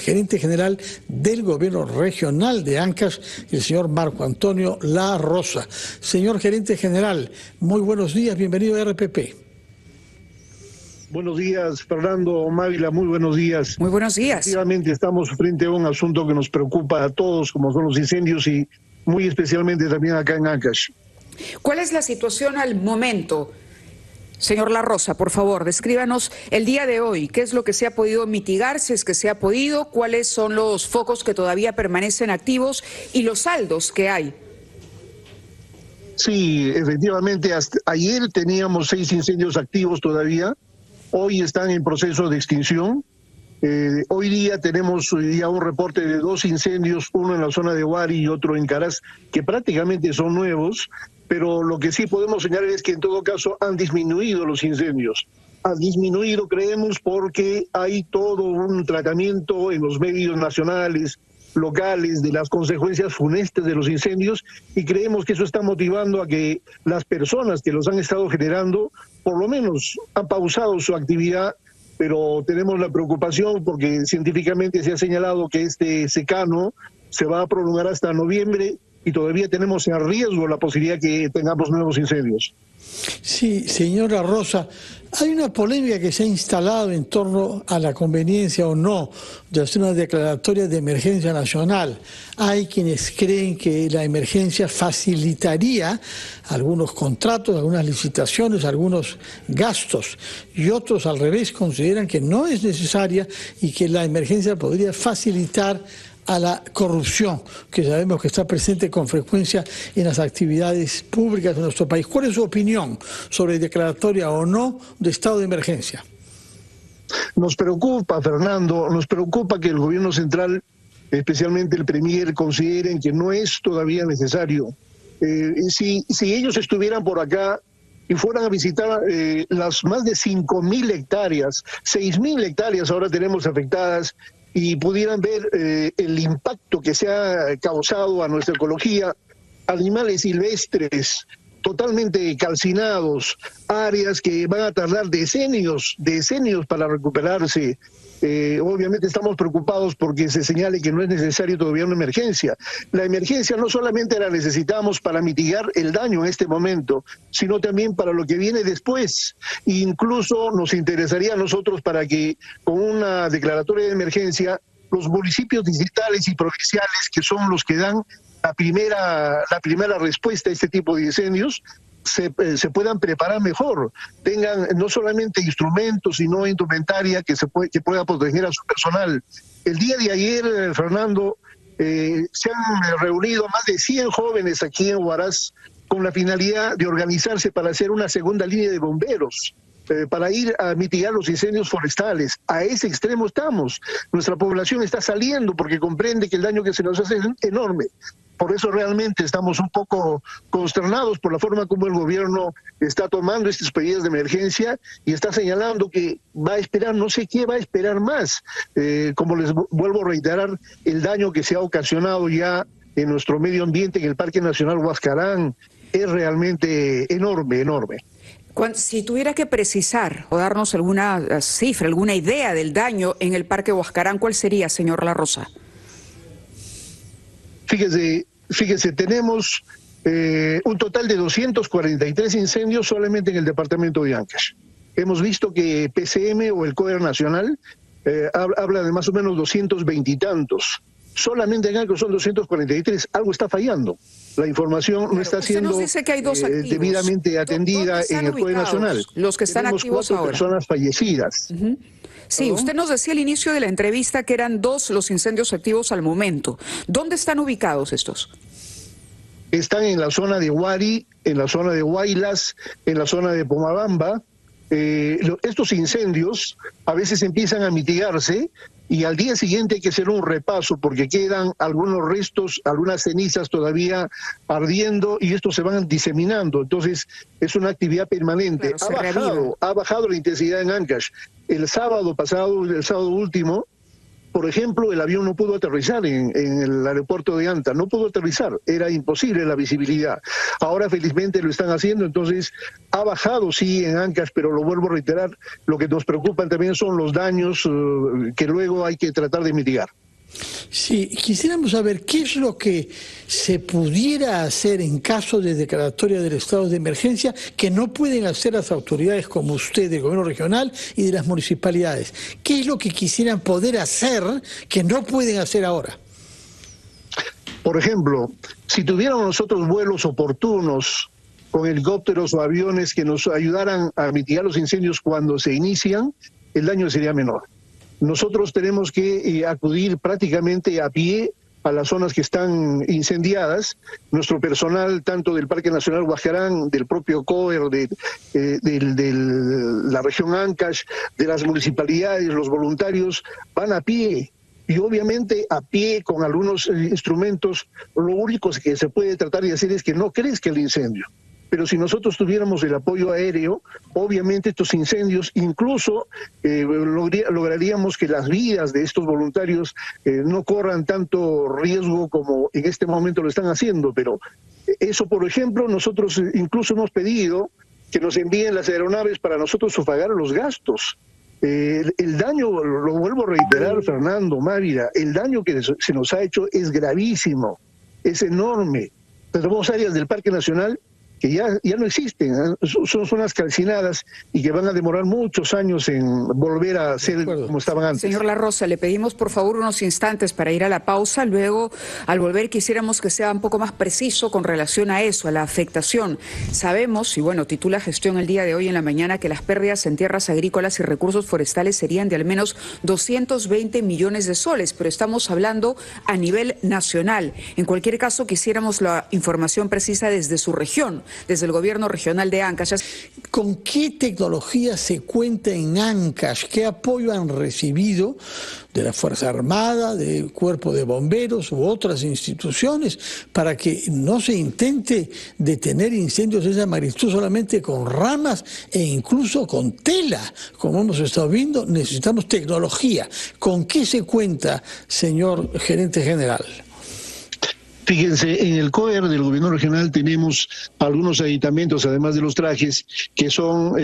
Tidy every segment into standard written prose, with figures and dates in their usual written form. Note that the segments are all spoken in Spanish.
gerente general del gobierno regional de Ancash, el señor Marco Antonio La Rosa. Señor gerente general, muy buenos días, bienvenido a RPP. Buenos días, Fernando Mávila, muy buenos días. Muy buenos días. Efectivamente, estamos frente a un asunto que nos preocupa a todos, como son los incendios y muy especialmente también acá en Ancash. ¿Cuál es la situación al momento? Señor La Rosa, por favor, descríbanos el día de hoy. ¿Qué es lo que se ha podido mitigar, si es que se ha podido? ¿Cuáles son los focos que todavía permanecen activos y los saldos que hay? Sí, efectivamente, hasta ayer teníamos 6 incendios activos todavía. Hoy están en proceso de extinción. Hoy día tenemos ya un reporte de 2 incendios, uno en la zona de Huari y otro en Caraz, que prácticamente son nuevos, pero lo que sí podemos señalar es que en todo caso han disminuido los incendios. Han disminuido, creemos, porque hay todo un tratamiento en los medios nacionales, locales, de las consecuencias funestas de los incendios, y creemos que eso está motivando a que las personas que los han estado generando, por lo menos han pausado su actividad, pero tenemos la preocupación porque científicamente se ha señalado que este secano se va a prolongar hasta noviembre y todavía tenemos en riesgo la posibilidad que tengamos nuevos incendios. Sí, señora Rosa, hay una polémica que se ha instalado en torno a la conveniencia o no de hacer una declaratoria de emergencia nacional. Hay quienes creen que la emergencia facilitaría algunos contratos, algunas licitaciones, algunos gastos, y otros al revés consideran que no es necesaria y que la emergencia podría facilitar a la corrupción, que sabemos que está presente con frecuencia en las actividades públicas de nuestro país. ¿Cuál es su opinión sobre declaratoria o no de estado de emergencia? Nos preocupa, Fernando, nos preocupa que el gobierno central, especialmente el premier, consideren que no es todavía necesario. Si ellos estuvieran por acá y fueran a visitar las más de 5.000 hectáreas, 6.000 hectáreas ahora tenemos afectadas, y pudieran ver el impacto que se ha causado a nuestra ecología, animales silvestres totalmente calcinados, áreas que van a tardar decenios para recuperarse. Obviamente estamos preocupados porque se señale que no es necesario todavía una emergencia. La emergencia no solamente la necesitamos para mitigar el daño en este momento, sino también para lo que viene después. Incluso nos interesaría a nosotros para que con una declaratoria de emergencia los municipios distritales y provinciales, que son los que dan la primera respuesta a este tipo de incendios, se puedan preparar mejor, tengan no solamente instrumentos, sino indumentaria que pueda proteger a su personal. El día de ayer, Fernando, se han reunido más de 100 jóvenes aquí en Huaraz con la finalidad de organizarse para hacer una segunda línea de bomberos, para ir a mitigar los incendios forestales. A ese extremo estamos. Nuestra población está saliendo porque comprende que el daño que se nos hace es enorme. Por eso realmente estamos un poco consternados por la forma como el gobierno está tomando estas medidas de emergencia y está señalando que va a esperar, no sé qué va a esperar más. Como les vuelvo a reiterar, el daño que se ha ocasionado ya en nuestro medio ambiente, en el Parque Nacional Huascarán, es realmente enorme, enorme. Si tuviera que precisar o darnos alguna cifra, alguna idea del daño en el Parque Huascarán, ¿cuál sería, señor La Rosa? Fíjese, tenemos un total de 243 incendios solamente en el departamento de Ancash. Hemos visto que PCM o el COER Nacional habla de más o menos 220 y tantos. Solamente en Ancash son 243. Algo está fallando. La información no está siendo debidamente atendida en el COER Nacional. Los que están tenemos activos 4 ahora. personas fallecidas. Sí, usted nos decía al inicio de la entrevista que eran 2 los incendios activos al momento. ¿Dónde están ubicados estos? Están en la zona de Huari, en la zona de Huaylas, en la zona de Pomabamba. Estos incendios a veces empiezan a mitigarse y al día siguiente hay que hacer un repaso porque quedan algunos restos, algunas cenizas todavía ardiendo y estos se van diseminando. Entonces es una actividad permanente. Claro, ha bajado la intensidad en Ancash. El sábado pasado, el sábado último, por ejemplo, el avión no pudo aterrizar en el aeropuerto de Anta, no pudo aterrizar, era imposible la visibilidad. Ahora felizmente lo están haciendo, entonces ha bajado sí en Ancash, pero lo vuelvo a reiterar, lo que nos preocupan también son los daños que luego hay que tratar de mitigar. Sí, quisiéramos saber qué es lo que se pudiera hacer en caso de declaratoria del estado de emergencia que no pueden hacer las autoridades como usted del gobierno regional y de las municipalidades. ¿Qué es lo que quisieran poder hacer que no pueden hacer ahora? Por ejemplo, si tuviéramos nosotros vuelos oportunos con helicópteros o aviones que nos ayudaran a mitigar los incendios cuando se inician, el daño sería menor. Nosotros tenemos que acudir prácticamente a pie a las zonas que están incendiadas. Nuestro personal, tanto del Parque Nacional Huascarán, del propio COER, de la región Ancash, de las municipalidades, los voluntarios, van a pie. Y obviamente a pie, con algunos instrumentos, lo único que se puede tratar de hacer es que no crezca el incendio. Pero si nosotros tuviéramos el apoyo aéreo, obviamente estos incendios, incluso lograríamos que las vidas de estos voluntarios no corran tanto riesgo como en este momento lo están haciendo. Pero eso, por ejemplo, nosotros incluso hemos pedido que nos envíen las aeronaves para nosotros sufragar los gastos. El daño, lo vuelvo a reiterar, Fernando, Mávida, el daño que se nos ha hecho es gravísimo, es enorme. Tenemos áreas del Parque Nacional que ya no existen, son zonas calcinadas y que van a demorar muchos años en volver a ser como estaban antes. Señor La Rosa, le pedimos por favor unos instantes para ir a la pausa. Luego, al volver, quisiéramos que sea un poco más preciso con relación a eso, a la afectación. Sabemos, y bueno, titula Gestión el día de hoy en la mañana, que las pérdidas en tierras agrícolas y recursos forestales serían de al menos 220 millones de soles, pero estamos hablando a nivel nacional. En cualquier caso, quisiéramos la información precisa desde su región, desde el gobierno regional de Ancash. ¿Con qué tecnología se cuenta en Ancash? ¿Qué apoyo han recibido de la Fuerza Armada, del Cuerpo de Bomberos u otras instituciones para que no se intente detener incendios de esa magnitud solamente con ramas e incluso con tela? Como hemos estado viendo, necesitamos tecnología. ¿Con qué se cuenta, señor gerente general? Fíjense, en el COER del gobierno regional tenemos algunos aditamentos, además de los trajes, que son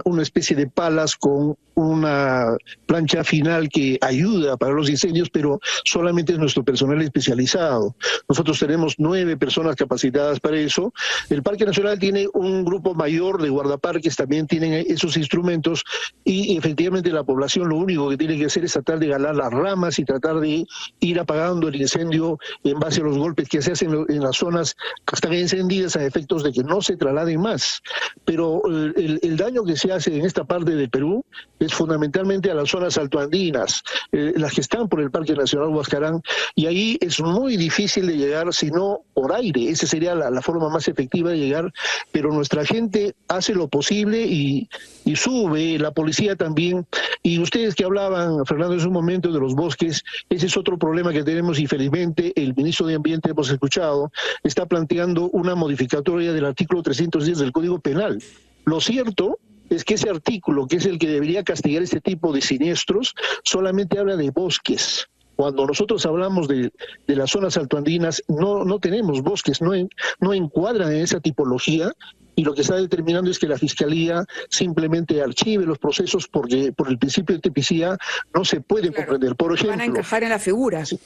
una especie de palas con una plancha final que ayuda para los incendios, pero solamente es nuestro personal especializado. Nosotros tenemos 9 personas capacitadas para eso. El Parque Nacional tiene un grupo mayor de guardaparques, también tienen esos instrumentos, y efectivamente la población lo único que tiene que hacer es tratar de galar las ramas y tratar de ir apagando el incendio en base a los golpes que se hacen en las zonas que están encendidas a efectos de que no se trasladen más. Pero el daño que se hace en esta parte del Perú es fundamentalmente a las zonas altoandinas, las que están por el Parque Nacional Huascarán, y ahí es muy difícil de llegar, sino por aire. Esa sería la forma más efectiva de llegar, pero nuestra gente hace lo posible y sube, la policía también. Y ustedes que hablaban, Fernando, en un momento de los bosques, ese es otro problema que tenemos, y felizmente el ministro de Ambiente, hemos escuchado, está planteando una modificatoria del artículo 310 del Código Penal. Lo cierto es que ese artículo, que es el que debería castigar este tipo de siniestros, solamente habla de bosques. Cuando nosotros hablamos de las zonas altoandinas, no tenemos bosques, no encuadran en esa tipología, y lo que está determinando es que la Fiscalía simplemente archive los procesos porque por el principio de tipicidad no se puede comprender. Por ejemplo, van a encajar en la figura. Sí,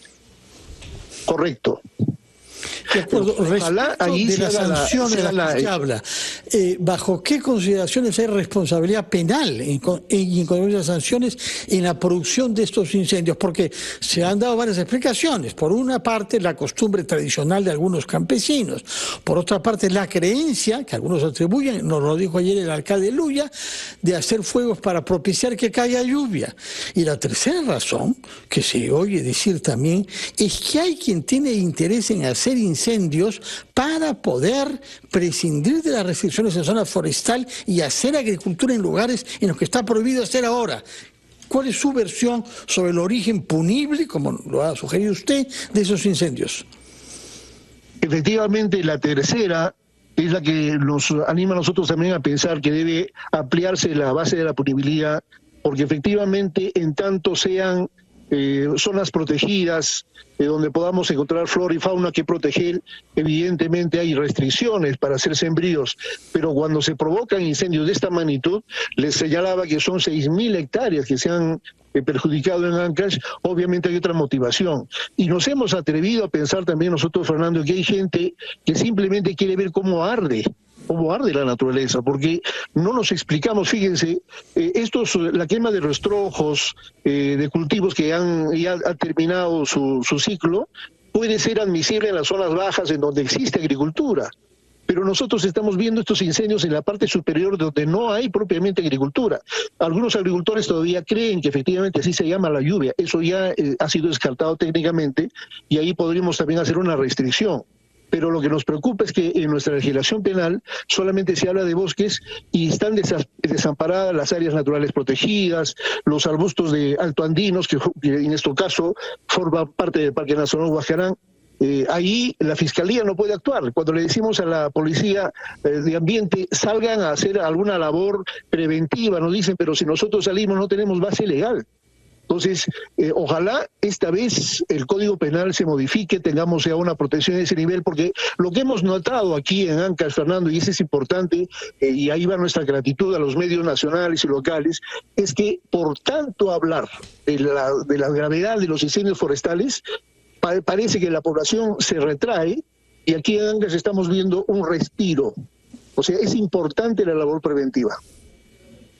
correcto. De acuerdo, respecto de las sanciones de las que se habla, ¿bajo qué consideraciones hay responsabilidad penal y con esas sanciones en la producción de estos incendios? Porque se han dado varias explicaciones. Por una parte, la costumbre tradicional de algunos campesinos. Por otra parte, la creencia, que algunos atribuyen, nos lo dijo ayer el alcalde Luya, de hacer fuegos para propiciar que caiga lluvia. Y la tercera razón, que se oye decir también, es que hay quien tiene interés en hacer incendios para poder prescindir de las restricciones en zona forestal y hacer agricultura en lugares en los que está prohibido hacer ahora. ¿Cuál es su versión sobre el origen punible, como lo ha sugerido usted, de esos incendios? Efectivamente, la tercera es la que nos anima a nosotros también a pensar que debe ampliarse la base de la punibilidad, porque efectivamente, en tanto sean zonas protegidas, donde podamos encontrar flora y fauna que proteger. Evidentemente hay restricciones para hacer sembríos, pero cuando se provocan incendios de esta magnitud, les señalaba que son 6.000 hectáreas que se han perjudicado en Ancash. Obviamente hay otra motivación. Y nos hemos atrevido a pensar también nosotros, Fernando, que hay gente que simplemente quiere ver cómo arde la naturaleza, porque no nos explicamos, fíjense, la quema de rastrojos, de cultivos que ya ha terminado su ciclo, puede ser admisible en las zonas bajas en donde existe agricultura. Pero nosotros estamos viendo estos incendios en la parte superior donde no hay propiamente agricultura. Algunos agricultores todavía creen que efectivamente así se llama la lluvia. Eso ya ha sido descartado técnicamente y ahí podríamos también hacer una restricción. Pero lo que nos preocupa es que en nuestra legislación penal solamente se habla de bosques y están desamparadas las áreas naturales protegidas, los arbustos de altoandinos, que en este caso forman parte del Parque Nacional Huascarán. Ahí la Fiscalía no puede actuar. Cuando le decimos a la Policía de Ambiente salgan a hacer alguna labor preventiva, nos dicen, pero si nosotros salimos no tenemos base legal. Entonces, ojalá esta vez el Código Penal se modifique, tengamos ya una protección de ese nivel, porque lo que hemos notado aquí en Ancash, Fernando, y eso es importante, y ahí va nuestra gratitud a los medios nacionales y locales, es que por tanto hablar de la gravedad de los incendios forestales, parece que la población se retrae, y aquí en Ancash estamos viendo un respiro. O sea, es importante la labor preventiva.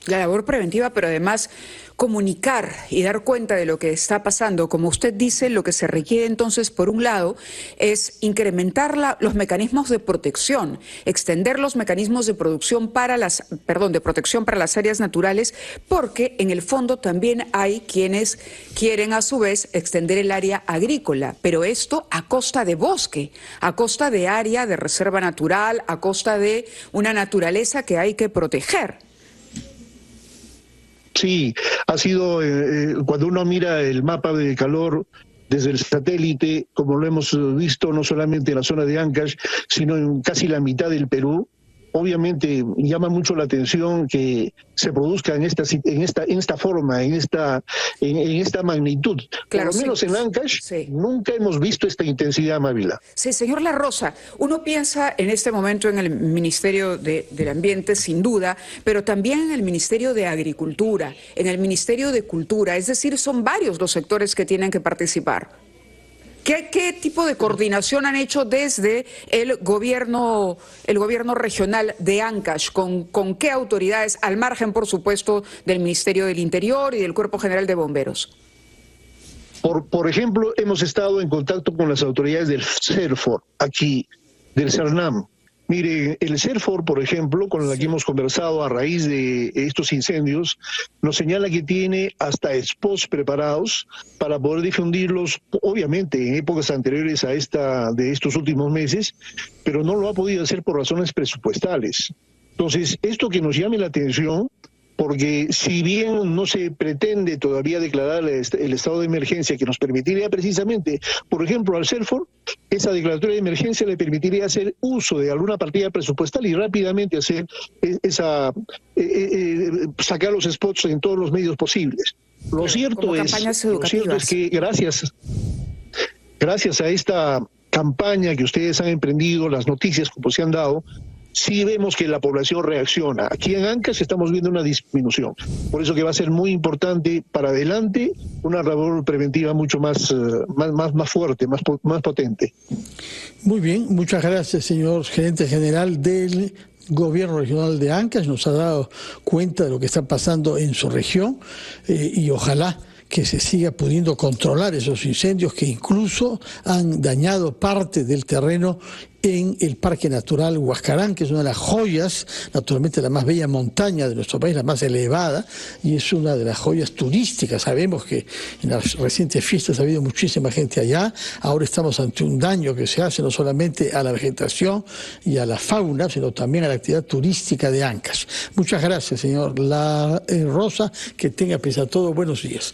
La labor preventiva, pero además comunicar y dar cuenta de lo que está pasando. Como usted dice, lo que se requiere entonces, por un lado, es incrementar los mecanismos de protección, extender los mecanismos de protección para las áreas naturales, porque en el fondo también hay quienes quieren a su vez extender el área agrícola, pero esto a costa de bosque, a costa de área de reserva natural, a costa de una naturaleza que hay que proteger. Sí, ha sido, cuando uno mira el mapa de calor desde el satélite, como lo hemos visto no solamente en la zona de Ancash, sino en casi la mitad del Perú, obviamente llama mucho la atención que se produzca en esta forma, en esta magnitud. Claro, por lo menos en Ancash nunca hemos visto esta intensidad, Mávila. Sí, señor La Rosa, uno piensa en este momento en el Ministerio del Ambiente, sin duda, pero también en el Ministerio de Agricultura, en el Ministerio de Cultura, es decir, son varios los sectores que tienen que participar. ¿Qué tipo de coordinación han hecho desde el gobierno regional de Ancash? ¿Con qué autoridades, al margen, por supuesto, del Ministerio del Interior y del Cuerpo General de Bomberos? Por ejemplo, hemos estado en contacto con las autoridades del CERFOR, aquí, del CERNAM. Mire, el CERFOR, por ejemplo, con la que hemos conversado a raíz de estos incendios, nos señala que tiene hasta spots preparados para poder difundirlos, obviamente en épocas anteriores a de estos últimos meses, pero no lo ha podido hacer por razones presupuestales. Entonces, esto que nos llame la atención, porque si bien no se pretende todavía declarar el estado de emergencia que nos permitiría precisamente, por ejemplo, al CERFOR, esa declaratoria de emergencia le permitiría hacer uso de alguna partida presupuestal y rápidamente hacer sacar los spots en todos los medios posibles. Lo cierto es que gracias a esta campaña que ustedes han emprendido, las noticias como se han dado, sí vemos que la población reacciona. Aquí en Ancash estamos viendo una disminución. Por eso que va a ser muy importante para adelante una labor preventiva mucho más fuerte, más potente. Muy bien, muchas gracias, señor gerente general del Gobierno Regional de Ancash. Nos ha dado cuenta de lo que está pasando en su región y ojalá que se siga pudiendo controlar esos incendios que incluso han dañado parte del terreno en el Parque Natural Huascarán, que es una de las joyas, naturalmente la más bella montaña de nuestro país, la más elevada, y es una de las joyas turísticas. Sabemos que en las recientes fiestas ha habido muchísima gente allá. Ahora estamos ante un daño que se hace no solamente a la vegetación y a la fauna, sino también a la actividad turística de Ancash. Muchas gracias, señor La Rosa. Que tenga, pese a todo, buenos días.